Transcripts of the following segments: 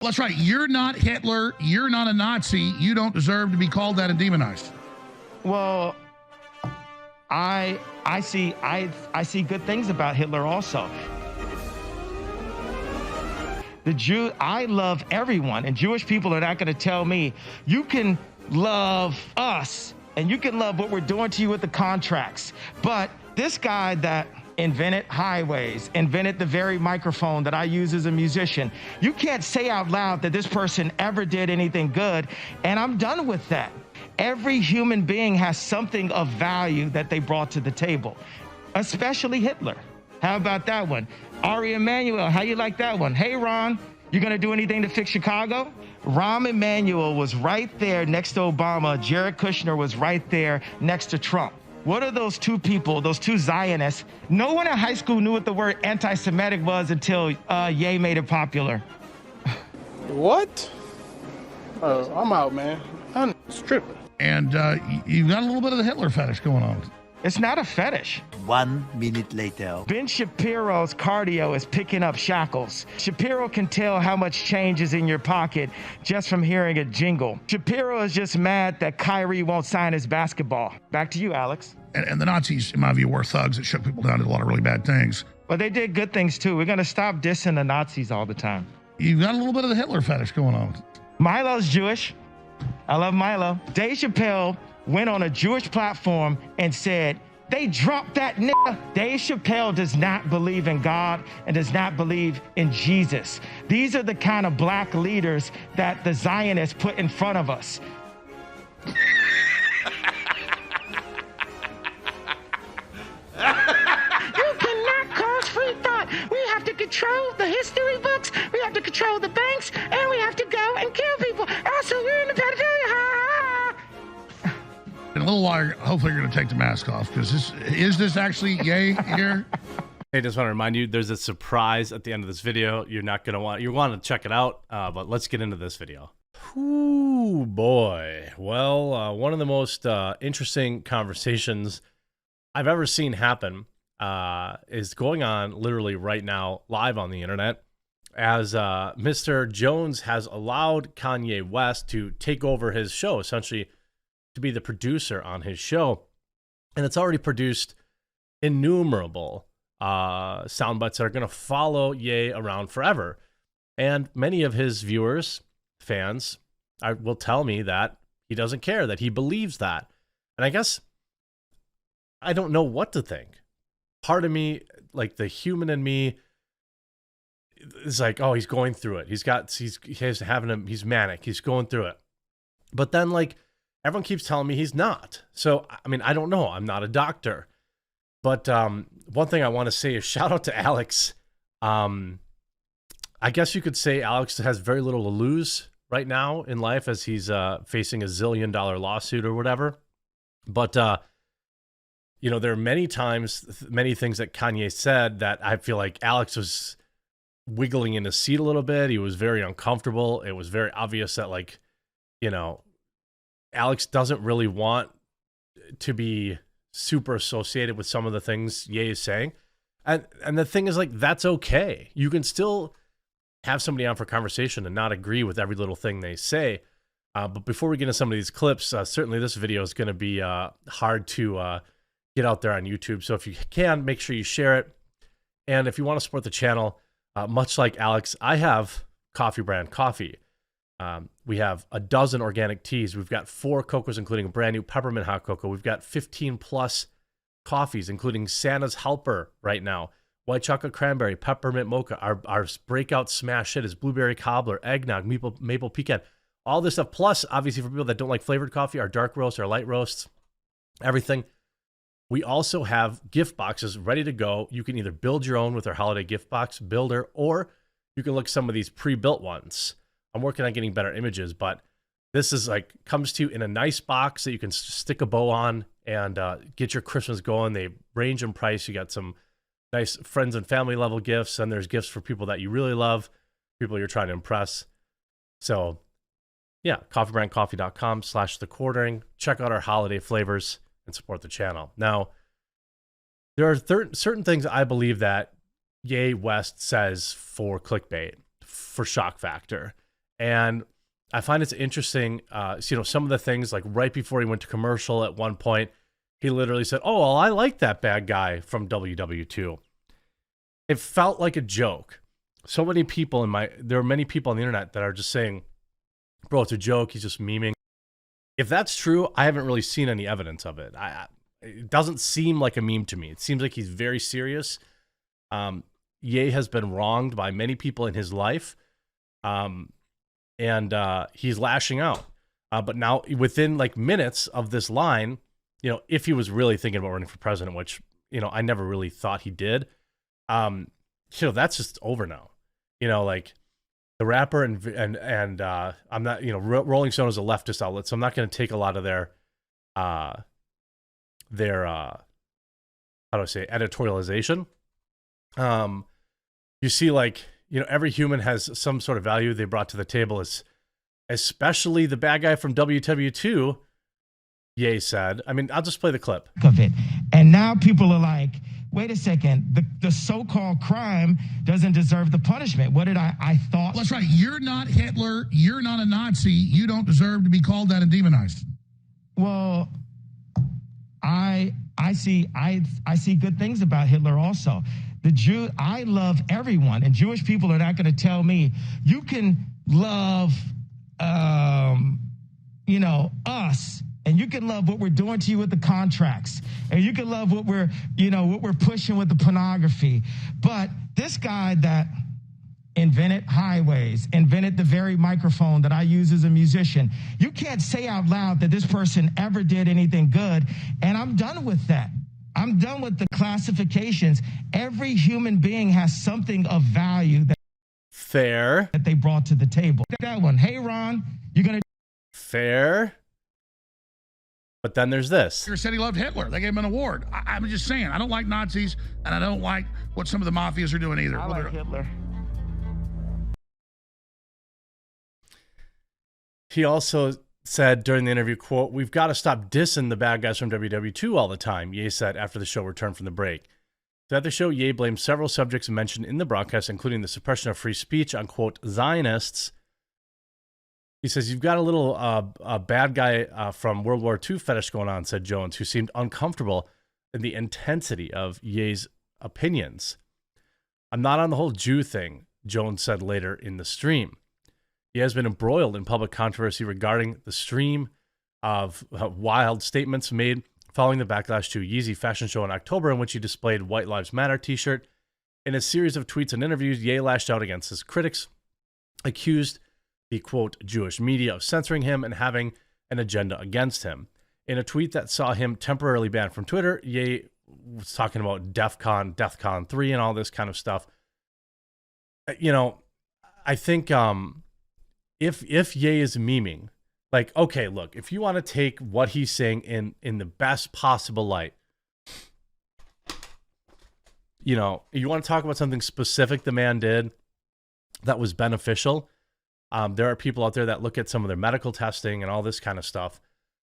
That's right. You're not Hitler. You're not a Nazi. You don't deserve to be called that and demonized. Well, I see good things about Hitler also. I love everyone, and Jewish people are not going to tell me you can love us and you can love what we're doing to you with the contracts. But this guy that invented highways, invented the very microphone that I use as a musician, you can't say out loud that this person ever did anything good, and I'm done with that. Every human being has something of value that they brought to the table, especially Hitler. How about that one? Ari Emanuel, how you like that one? Hey, Ron, you gonna do anything to fix Chicago? Rahm Emanuel was right there next to Obama. Jared Kushner was right there next to Trump. What are those two people, those two Zionists? No one in high school knew what the word anti-Semitic was until Ye made it popular. What? I'm out, man. I'm stripping. And you've got a little bit of the Hitler fetish going on. It's not a fetish. 1 minute later. Ben Shapiro's cardio is picking up shackles. Shapiro can tell how much change is in your pocket just from hearing a jingle. Shapiro is just mad that Kyrie won't sign his basketball. Back to you, Alex. And the Nazis, in my view, were thugs that shook people down, did a lot of really bad things. But they did good things too. We're gonna stop dissing the Nazis all the time. You've got a little bit of the Hitler fetish going on. Milo's Jewish. I love Milo. Dave Chappelle went on a Jewish platform and said, they dropped that nigga. Dave Chappelle does not believe in God and does not believe in Jesus. These are the kind of black leaders that the Zionists put in front of us. You cannot cause free thought. We have to control the history books, we have to control the banks, and we have to go and kill people. Also, we're in the pedophilia. In a little while, hopefully you're going to take the mask off, because is this actually Ye here? Hey, just want to remind you, there's a surprise at the end of this video. You're not going to want to check it out, but let's get into this video. Ooh, boy. Well, one of the most interesting conversations I've ever seen happen is going on literally right now, live on the internet, as Mr. Jones has allowed Kanye West to take over his show, essentially to be the producer on his show. And it's already produced innumerable sound bites that are going to follow Ye around forever. And many of his viewers, fans, will tell me that he doesn't care, that he believes that. And I guess I don't know what to think. Part of me, like the human in me, is like, oh, he's going through it. He's manic. He's going through it. But then, like, everyone keeps telling me he's not. So, I mean, I don't know. I'm not a doctor. But one thing I want to say is shout out to Alex. I guess you could say Alex has very little to lose right now in life, as he's facing $1 zillion lawsuit or whatever. But, you know, there are many times, many things that Kanye said that I feel like Alex was wiggling in his seat a little bit. He was very uncomfortable. It was very obvious that, like, you know, Alex doesn't really want to be super associated with some of the things Ye is saying. And the thing is, like, that's okay. You can still have somebody on for conversation and not agree with every little thing they say. But before we get into some of these clips, certainly this video is going to be hard to get out there on YouTube. So if you can, make sure you share it. And if you want to support the channel, much like Alex, I have Coffee Brand Coffee. We have a dozen organic teas. We've got 4 cocos, including a brand new peppermint hot cocoa. We've got 15 plus coffees, including Santa's Helper right now, white chocolate cranberry, peppermint mocha. Our breakout smash hit is blueberry cobbler, eggnog, maple pecan, all this stuff. Plus, obviously, for people that don't like flavored coffee, our dark roasts, our light roasts, everything. We also have gift boxes ready to go. You can either build your own with our holiday gift box builder, or you can look at some of these pre-built ones. I'm working on getting better images, but this is like, comes to you in a nice box that you can stick a bow on and get your Christmas going. They range in price. You got some nice friends and family level gifts, and there's gifts for people that you really love, people you're trying to impress. So yeah, coffeebrandcoffee.com/thequartering. Check out our holiday flavors and support the channel. Now, there are certain things I believe that Ye West says for clickbait, for shock factor. And I find it's interesting, some of the things, like right before he went to commercial at one point, he literally said, "Oh, well, I like that bad guy from WW2." It felt like a joke. So many people there are many people on the internet that are just saying, "Bro, it's a joke. He's just memeing." If that's true, I haven't really seen any evidence of it. It doesn't seem like a meme to me. It seems like he's very serious. Ye has been wronged by many people in his life. And he's lashing out. But now, within like minutes of this line, if he was really thinking about running for president, which, I never really thought he did, that's just over now. Like the rapper and I'm not, Rolling Stone is a leftist outlet, so I'm not going to take a lot of their how do I say, editorialization. You see, like, every human has some sort of value they brought to the table, especially the bad guy from WW2, Ye said. I mean, I'll just play the clip. Of it. And now people are like, wait a second, the so-called crime doesn't deserve the punishment. What did I thought? Well, that's right. You're not Hitler. You're not a Nazi. You don't deserve to be called that and demonized. Well, I see good things about Hitler also. I love everyone, and Jewish people are not going to tell me you can love, us, and you can love what we're doing to you with the contracts, and you can love what we're pushing with the pornography. But this guy that invented highways, invented the very microphone that I use as a musician, you can't say out loud that this person ever did anything good, and I'm done with that. I'm done with the classifications. Every human being has something of value that they brought to the table. That one. Hey, Ron, you're going to... Fair. But then there's this. He said he loved Hitler. They gave him an award. I'm just saying, I don't like Nazis, and I don't like what some of the mafias are doing either. I like Hitler. He also said during the interview, quote, "We've got to stop dissing the bad guys from WW2 all the time," Ye said after the show returned from the break. Throughout the show, Ye blamed several subjects mentioned in the broadcast, including the suppression of free speech on, quote, Zionists. He says, "You've got a little bad guy from World War II fetish going on," said Jones, who seemed uncomfortable in the intensity of Ye's opinions. "I'm not on the whole Jew thing," Jones said later in the stream. He has been embroiled in public controversy regarding the stream of wild statements made following the backlash to Yeezy fashion show in October, in which he displayed White Lives Matter t-shirt. In a series of tweets and interviews, Ye lashed out against his critics, accused the, quote, Jewish media of censoring him and having an agenda against him. In a tweet that saw him temporarily banned from Twitter, Ye was talking about DEFCON 3 and all this kind of stuff. I think... If Ye is memeing, like, okay, look, if you want to take what he's saying in the best possible light, you want to talk about something specific the man did that was beneficial. There are people out there that look at some of their medical testing and all this kind of stuff.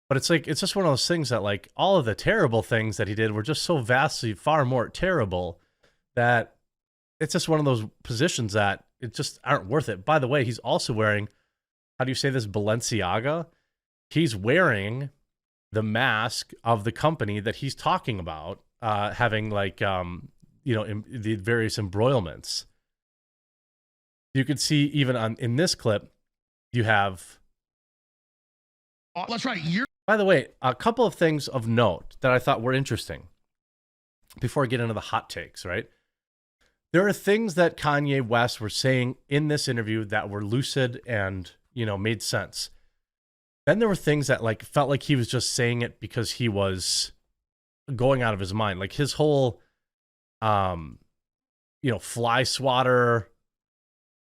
But it's like, it's just one of those things that, like, all of the terrible things that he did were just so vastly far more terrible that it's just one of those positions that it just aren't worth it. By the way, he's also wearing, how do you say this, Balenciaga? He's wearing the mask of the company that he's talking about, having like, the various embroilments. You could see even in this clip, you have... Oh, that's right. By the way, a couple of things of note that I thought were interesting before I get into the hot takes, right? There are things that Kanye West were saying in this interview that were lucid and, made sense. Then there were things that like felt like he was just saying it because he was going out of his mind. Like his whole, fly swatter,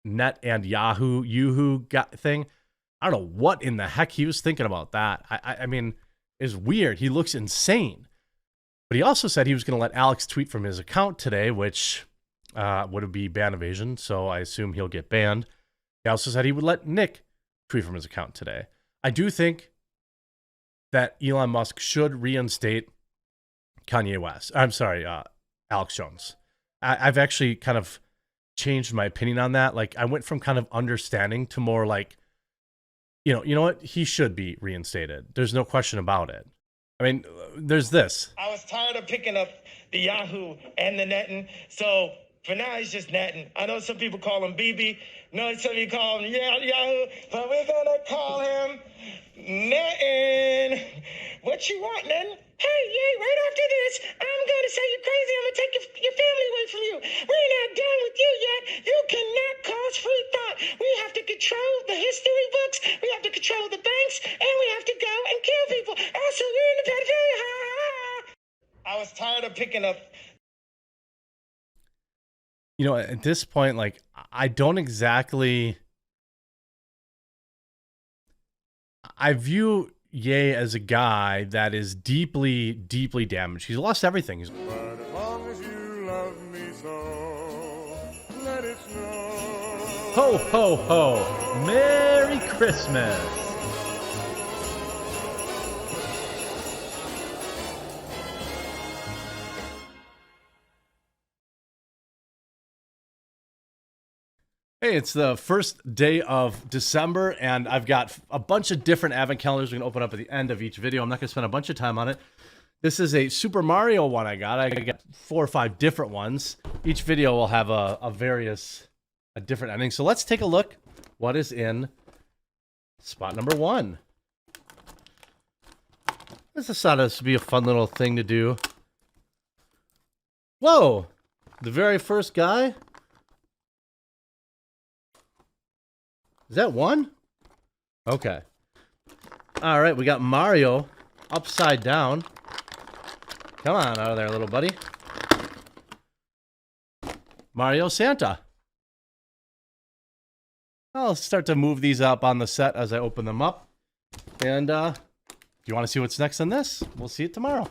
net and Yahoo thing. I don't know what in the heck he was thinking about that. I mean, it's weird. He looks insane. But he also said he was going to let Alex tweet from his account today, which would be ban evasion, so I assume he'll get banned. He also said he would let Nick tweet from his account today. I do think that Elon Musk should reinstate Kanye West. I'm sorry, Alex Jones. I've actually kind of changed my opinion on that. Like I went from kind of understanding to more like, you know what? He should be reinstated. There's no question about it. I mean, there's this. I was tired of picking up the Yahoo and the netting, so for now he's just netting. I know some people call him BB. No, some people call him Yahoo, but we're gonna call him netting. What you want, netting? Hey, yay, right after this, I'm gonna say you're crazy. I'm gonna take your family away from you. We're not done with you yet. You cannot cause free thought. We have to control the history books. We have to control the banks, and we have to go and kill people. Also, you're in the pedophilia. I was tired of picking up. You know, at this point, like, I don't exactly... I view Ye as a guy that is deeply, deeply damaged. He's lost everything. He's... But as long as you love me so, let it snow. Ho, ho, ho. Merry Christmas. Hey, it's the first day of December, and I've got a bunch of different advent calendars we're going to open up at the end of each video. I'm not going to spend a bunch of time on it. This is a Super Mario one I got. I got 4 or 5 different ones. Each video will have a different ending. So let's take a look what is in spot number 1. This decided to be a fun little thing to do. Whoa! The very first guy... Is that 1? Okay. All right, we got Mario upside down. Come on out of there, little buddy. Mario Santa. I'll start to move these up on the set as I open them up. And if you want to see what's next on this, we'll see it tomorrow.